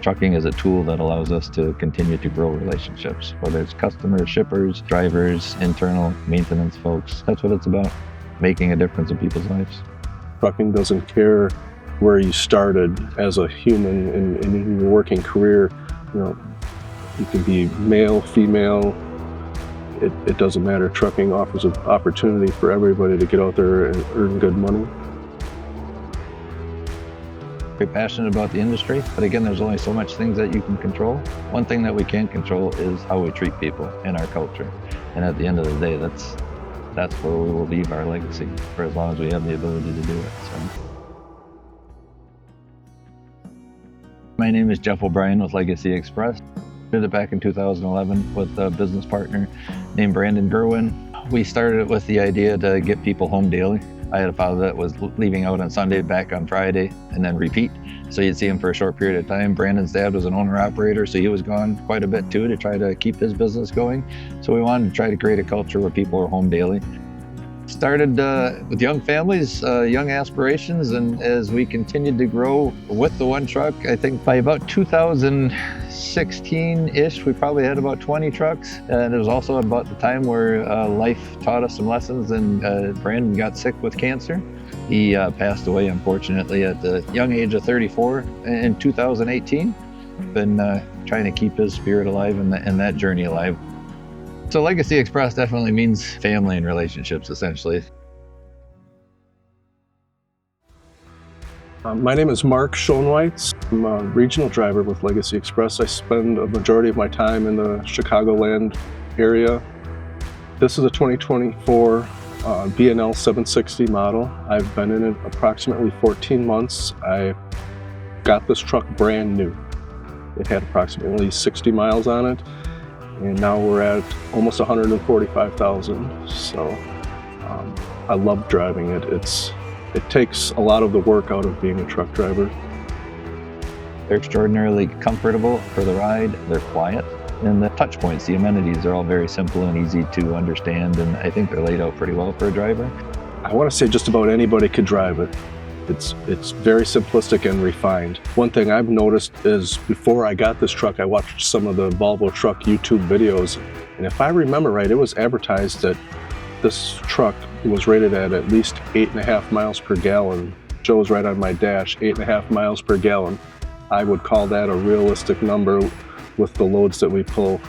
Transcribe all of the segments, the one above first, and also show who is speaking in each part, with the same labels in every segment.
Speaker 1: Trucking is a tool that allows us to continue to grow relationships, whether it's customers, shippers, drivers, internal maintenance folks. That's what it's about, making a difference in people's lives.
Speaker 2: Trucking doesn't care where you started as a human in your working career. You can be male, female. It doesn't matter. Trucking offers an opportunity for everybody to get out there and earn good money.
Speaker 1: Very passionate about the industry, but again, there's only so much things that you can control. One thing that we can't control is how we treat people in our culture. And at the end of the day, that's where we will leave our legacy for as long as we have the ability to do it. My name is Jeff O'Brien with Legacy Express. Did it back in 2011 with a business partner named Brandon Gerwin. We started it with the idea to get people home daily. I had a father that was leaving out on Sunday, back on Friday, and then repeat. So you'd see him for a short period of time. Brandon's dad was an owner-operator, so he was gone quite a bit too to try to keep his business going. So we wanted to try to create a culture where people are home daily. Started with young families, young aspirations, and as we continued to grow with the one truck, I think by about 2016-ish, we probably had about 20 trucks. And it was also about the time where life taught us some lessons, and Brandon got sick with cancer. He passed away, unfortunately, at the young age of 34 in 2018. Been trying to keep his spirit alive and that journey alive. So Legacy Express definitely means family and relationships, essentially.
Speaker 2: My name is Mark Schoenweitz. I'm a regional driver with Legacy Express. I spend a majority of my time in the Chicagoland area. This is a 2024 B&L 760 model. I've been in it approximately 14 months. I got this truck brand new. It had approximately 60 miles on it. And now we're at almost 145,000. So I love driving it. It takes a lot of the work out of being a truck driver.
Speaker 1: They're extraordinarily comfortable for the ride. They're quiet. And the touch points, the amenities are all very simple and easy to understand. And I think they're laid out pretty well for a driver.
Speaker 2: I want to say just about anybody could drive it. It's very simplistic and refined. One thing I've noticed is before I got this truck, I watched some of the Volvo truck YouTube videos. And if I remember right, it was advertised that this truck was rated at least 8.5 miles per gallon. Joe's right on my dash, 8.5 miles per gallon. I would call that a realistic number with the loads that we pull.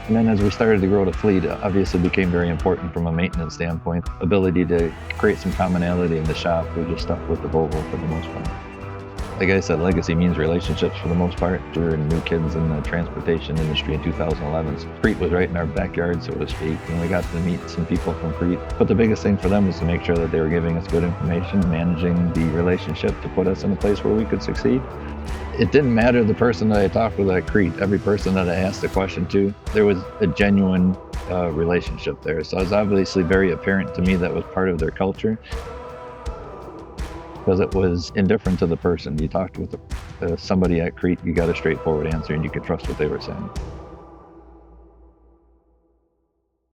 Speaker 1: And then as we started to grow the fleet, it obviously became very important from a maintenance standpoint. Ability to create some commonality in the shop. We just stuck with the Volvo for the most part. Like I said, legacy means relationships for the most part. We were new kids in the transportation industry in 2011. So Kriete was right in our backyard, so to speak, and we got to meet some people from Kriete. But the biggest thing for them was to make sure that they were giving us good information, managing the relationship to put us in a place where we could succeed. It didn't matter the person that I talked with at Kriete, every person that I asked a question to, there was a genuine relationship there. So it was obviously very apparent to me that was part of their culture, because it was indifferent to the person. You talked with somebody at Kriete, you got a straightforward answer and you could trust what they were saying.